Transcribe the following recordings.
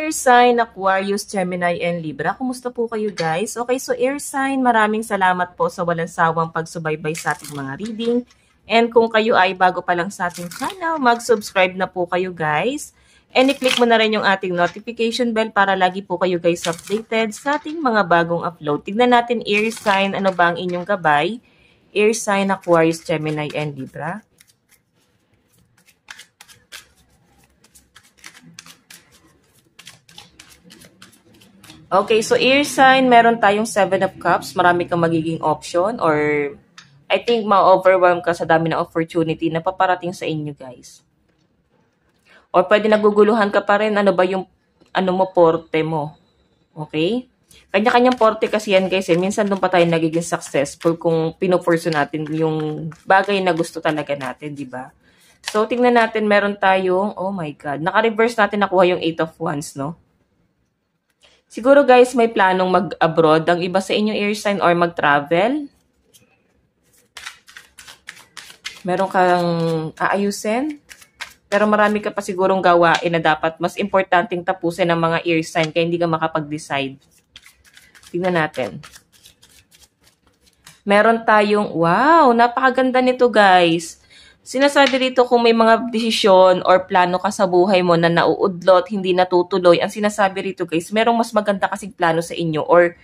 air sign, Aquarius, Gemini, and Libra. Kumusta po kayo guys? Okay, so air sign, maraming salamat po sa walang sawang pagsubaybay sa ating mga reading. And kung kayo ay bago pa lang sa ating channel, mag-subscribe na po kayo guys. And i-click mo na rin yung ating notification bell para lagi po kayo guys updated sa ating mga bagong upload. Tignan natin air sign, ano ba ang inyong gabay? Air sign, Aquarius, Gemini, and Libra. Okay, so air sign, meron tayong 7 of Cups. Marami kang magiging option or I think ma-overwhelm ka sa dami ng opportunity na paparating sa inyo, guys. Or pwede naguguluhan ka pa rin, ano ba yung porte mo. Okay? Kanya-kanyang porte kasi yan, guys. Minsan doon pa tayo nagiging successful kung pinupurso natin yung bagay na gusto talaga natin, di ba? So, tingnan natin, meron tayong, oh my God, naka-reverse natin nakuha yung 8 of Wands, no? Siguro guys, may planong mag-abroad ang iba sa inyong air sign or mag-travel. Meron kang aayusin. Pero marami ka pa sigurong gawain na dapat mas importanteng tapusin ng mga air sign kaya hindi ka makapag-decide. Tingnan natin. Meron tayong, wow, napakaganda nito guys. Sinasabi dito kung may mga desisyon or plano ka sa buhay mo na nauudlot, hindi natutuloy. Ang sinasabi rito guys, merong mas maganda kasing plano sa inyo or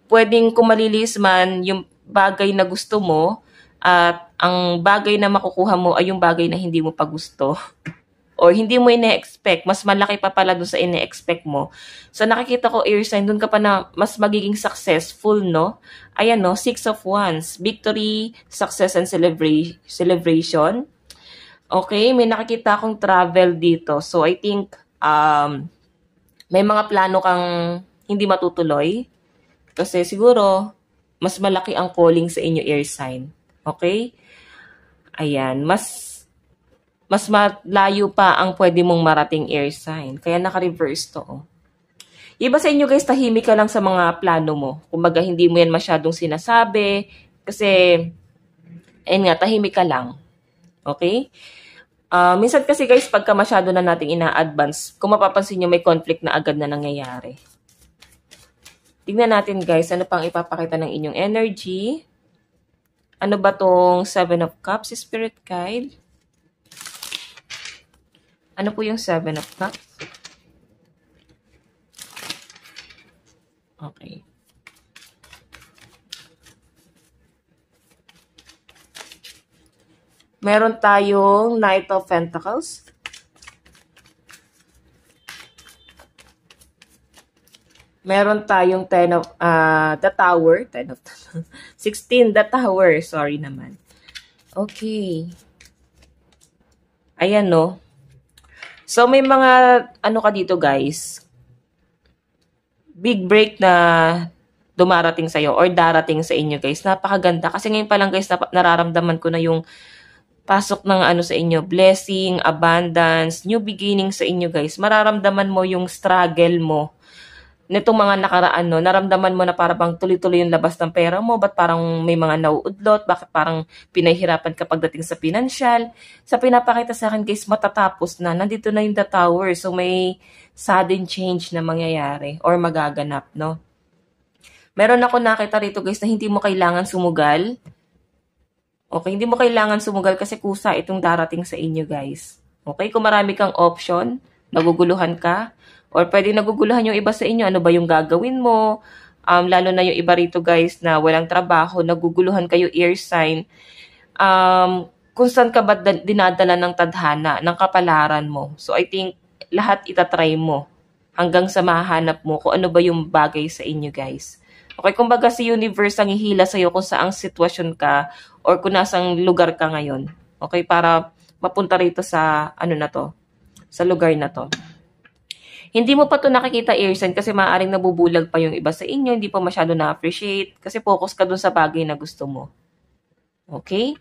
pwedeng kumalilis man yung bagay na gusto mo at ang bagay na makukuha mo ay yung bagay na hindi mo pa gusto. Or hindi mo ine-expect, mas malaki pa pala doon sa ine-expect mo. So nakikita ko air sign, doon ka pa na mas magiging successful, no? Ayan, no? 6 of Wands, victory, success, and celebration. Okay, may nakikita akong travel dito. So, I think, may mga plano kang hindi matutuloy. Kasi siguro, mas malaki ang calling sa inyo air sign. Okay? Ayan, mas malayo pa ang pwede mong marating air sign. Kaya naka-reverse to. Oh. Iba sa inyo guys, tahimik ka lang sa mga plano mo. Kumbaga, hindi mo yan masyadong sinasabi. Kasi, ayun nga, tahimik ka lang. Okay? Minsan kasi guys, pagka masyado na nating ina-advance, kung mapapansin nyo, may conflict na agad na nangyayari. Tingnan natin guys, ano pang ipapakita ng inyong energy. Ano ba tong 7 of Cups, Spirit Guide? Ano po yung 7 of Cups? Okay. Meron tayong Knight of Pentacles. Meron tayong 10 of, the Tower. 10 of 16, the Tower. Sorry naman. Okay. Ayan, no. So, may mga, ano ka dito, guys. Big break na dumarating sa'yo or darating sa inyo, guys. Napakaganda. Kasi ngayon pa lang, guys, nararamdaman ko na yung pasok ng ano sa inyo, blessing, abundance, new beginning sa inyo guys. Mararamdaman mo yung struggle mo. Nitong mga nakaraan, no, naramdaman mo na parang tuloy-tuloy yung labas ng pera mo. Ba't parang may mga nauudlot? Bakit parang pinahihirapan ka pagdating sa financial? Sa pinapakita sa akin guys, matatapos na. Nandito na yung the Tower. So may sudden change na mangyayari or magaganap, no? Meron ako nakita rito guys na hindi mo kailangan sumugal. Okay, hindi mo kailangan sumugal kasi kusa itong darating sa inyo, guys. Okay, kung marami kang option, naguguluhan ka, or pwede naguguluhan yung iba sa inyo, ano ba yung gagawin mo, lalo na yung iba rito, guys, na walang trabaho, naguguluhan kayo air sign, kung saan ka ba dinadala ng tadhana, ng kapalaran mo. So, I think, lahat itatry mo hanggang sa mahanap mo kung ano ba yung bagay sa inyo, guys. Okay, kumbaga si universe ang ihila sa'yo kung saang sitwasyon ka or kung nasang lugar ka ngayon. Okay, para mapunta rito sa, ano na to, sa lugar na to. Hindi mo pa to nakikita air sign kasi maaaring nabubulag pa yung iba sa inyo, hindi pa masyado na-appreciate kasi focus ka dun sa bagay na gusto mo. Okay?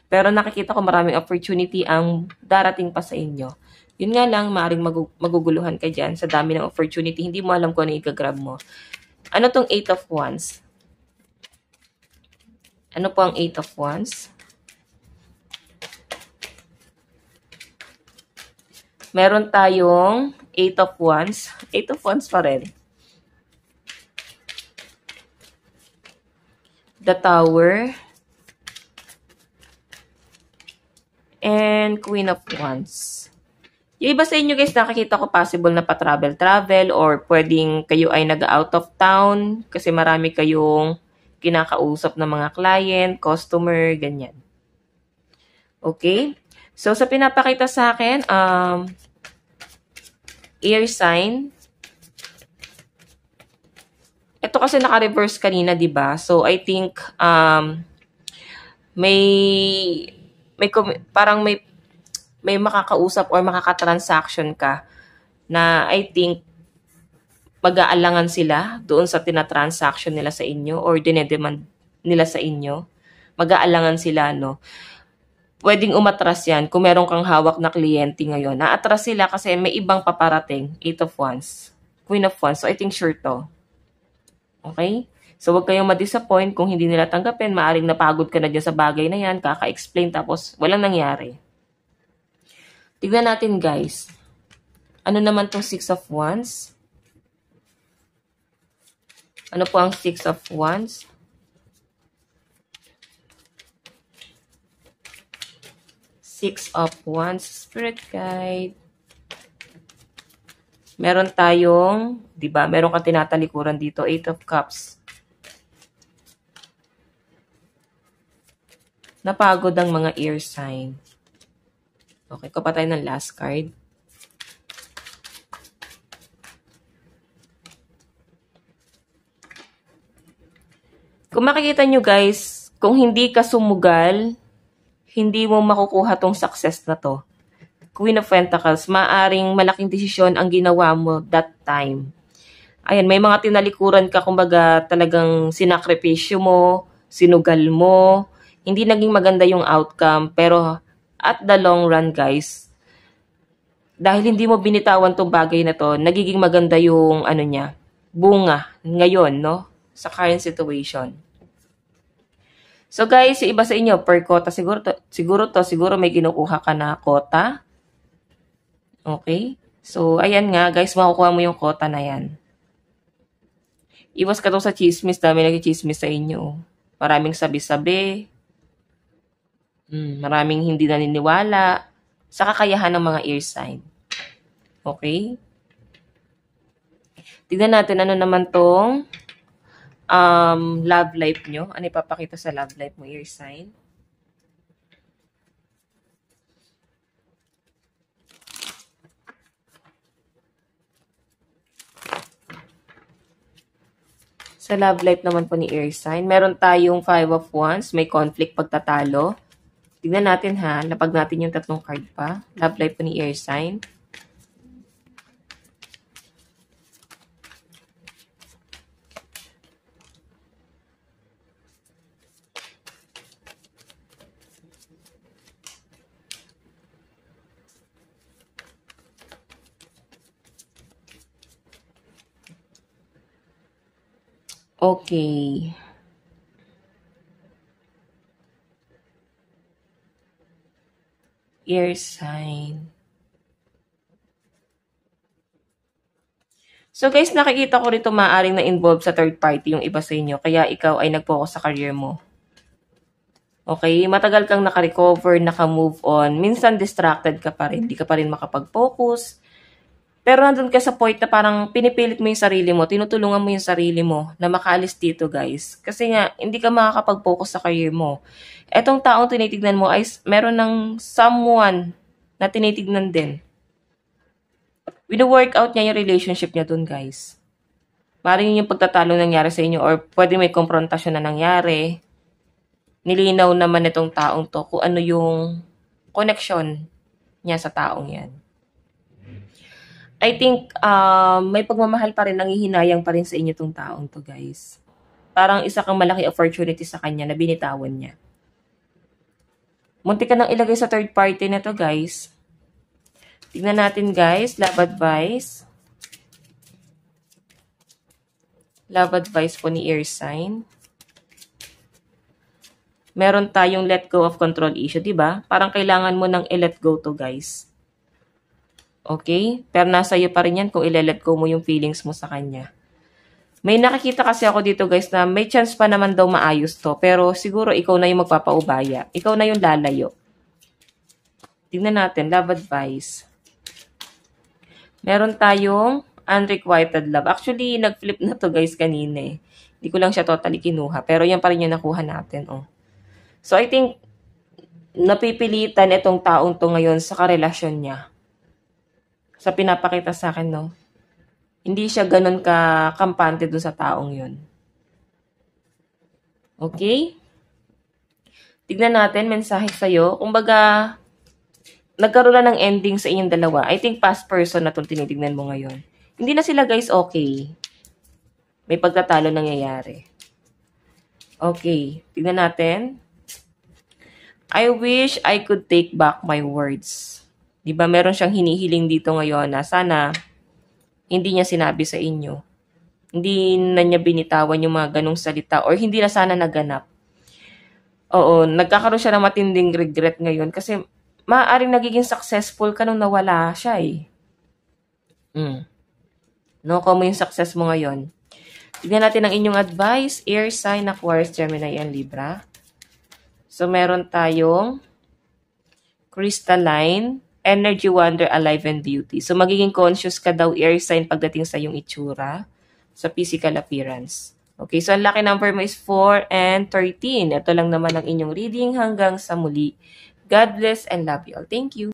Pero nakikita ko maraming opportunity ang darating pa sa inyo. Yun nga lang, maaaring maguguluhan ka dyan sa dami ng opportunity. Hindi mo alam kung ano i-grab mo. Ano tong 8 of Wands? Ano po ang 8 of Wands? Meron tayong Eight of Wands. Eight of Wands pa rin. The Tower. And Queen of Wands. Yung iba sa inyo guys, nakikita ko possible na pa-travel or pwedeng kayo ay nag-out of town kasi marami kayong kinakausap ng mga client, customer, ganyan. Okay? So, sa pinapakita sa akin, air sign. Ito kasi naka-reverse kanina, di ba? So, I think, parang may makakausap or makakatransaction ka na I think mag-aalangan sila doon sa tinatransaction nila sa inyo or dinedemand nila sa inyo. Mag-aalangan sila, no? Pwedeng umatras yan kung meron kang hawak na kliyente ngayon. Naatras sila kasi may ibang paparating. Eight of Wands. Queen of Wands. So, I think sure to. Okay? So, huwag kayong ma-disappoint kung hindi nila tanggapin. Maaring napagod ka na dyan sa bagay na yan. Kaka-explain tapos walang nangyari. Tignan natin, guys. Ano naman tong Six of Wands? Ano po ang Six of Wands? Six of Wands, Spirit Guide. Meron tayong, di ba? Meron kang tinatalikuran dito, Eight of Cups. Napagod ang mga air sign. Okay, kuha tayo ng last card. Kung makikita nyo guys, kung hindi ka sumugal, hindi mo makukuha tong success na to. Queen of Pentacles, maaring malaking desisyon ang ginawa mo that time. Ayan, may mga tinalikuran ka, kumbaga talagang sinakripisyo mo, sinugal mo, hindi naging maganda yung outcome, pero at the long run guys, dahil hindi mo binitawan tong bagay na to, nagiging maganda yung ano niya, bunga ngayon, no? Sa current situation. So guys, yung iba sa inyo, per quota, siguro may kinukuha ka na quota. Okay? So, ayan nga, guys, makukuha mo yung quota na yan. Iwas ka to sa chismis, dami nag-chismis sa inyo. Maraming sabi-sabi. Maraming hindi naniniwala sa kakayahan ng mga air sign. Okay? Tignan natin ano naman tong love life nyo. Ano ipapakita sa love life mo, air sign? Sa love life naman po ni air sign, meron tayong Five of Wands, may conflict pagtatalo. Tignan natin ha, lapag natin yung tatlong card pa. Love life po ni air sign. Okay. Air sign. So guys, nakikita ko rito maaaring na-involve sa third party yung iba sa inyo. Kaya ikaw ay nag-focus sa career mo. Okay? Matagal kang naka-recover, naka-move on. Minsan distracted ka pa rin. Hindi ka pa rin makapag-focus. Pero nandun ka sa point na parang pinipilit mo yung sarili mo, tinutulungan mo yung sarili mo na makaalis dito guys. Kasi nga, hindi ka makakapag-focus sa career mo. Etong taong tinitignan mo ay meron ng someone na tinitignan din. Wino-workout niya yung relationship niya dun guys. Maring yung pagtatalo nangyari sa inyo or pwede may konfrontasyon na nangyari. Nilinaw naman itong taong to kung ano yung connection niya sa taong yan. I think may pagmamahal pa rin, nangihinayang pa rin sa inyo tong taong to guys. Parang isa kang malaki opportunity sa kanya na binitawan niya. Munti ka nang ilagay sa third party na to guys. Tignan natin guys, love advice. Love advice po ni air sign. Meron tayong let go of control issue, diba? Parang kailangan mo nang i-let go to guys. Okay? Pero nasa iyo pa rin yan kung ile-let go mo yung feelings mo sa kanya. May nakikita kasi ako dito guys na may chance pa naman daw maayos to. Pero siguro ikaw na yung magpapaubaya. Ikaw na yung lalayo. Tingnan natin, love advice. Meron tayong unrequited love. Actually, nag-flip na to guys kanina eh. Hindi ko lang siya totally kinuha. Pero yan pa rin yung nakuha natin. Oh. So I think, napipilitan itong taong to ngayon sa karelasyon niya. Sa pinapakita sa akin, no? Hindi siya ganun ka-kampante dun sa taong yun. Okay? Tignan natin, mensahe sa'yo. Kumbaga, nagkaroon na ng ending sa inyong dalawa. I think past person na itong tinitignan mo ngayon. Hindi na sila guys okay. May pagtatalo nangyayari. Okay, tignan natin. I wish I could take back my words. Diba meron siyang hinihiling dito ngayon na sana hindi niya sinabi sa inyo. Hindi na niya binitawan yung mga ganong salita or hindi na sana naganap. Oo, nagkakaroon siya ng matinding regret ngayon kasi maaaring nagiging successful ka nung nawala siya eh. No, mo yung success mo ngayon. Tignan natin ang inyong advice. Air sign, Aquarius, Gemini, and Libra. So, meron tayong crystalline, energy, wonder, alive, and beauty. So, magiging conscious ka daw, air sign, pagdating sa iyong itsura, sa physical appearance. Okay, so ang lucky number mo is 4 and 13. Ito lang naman ang inyong reading hanggang sa muli. God bless and love you all. Thank you.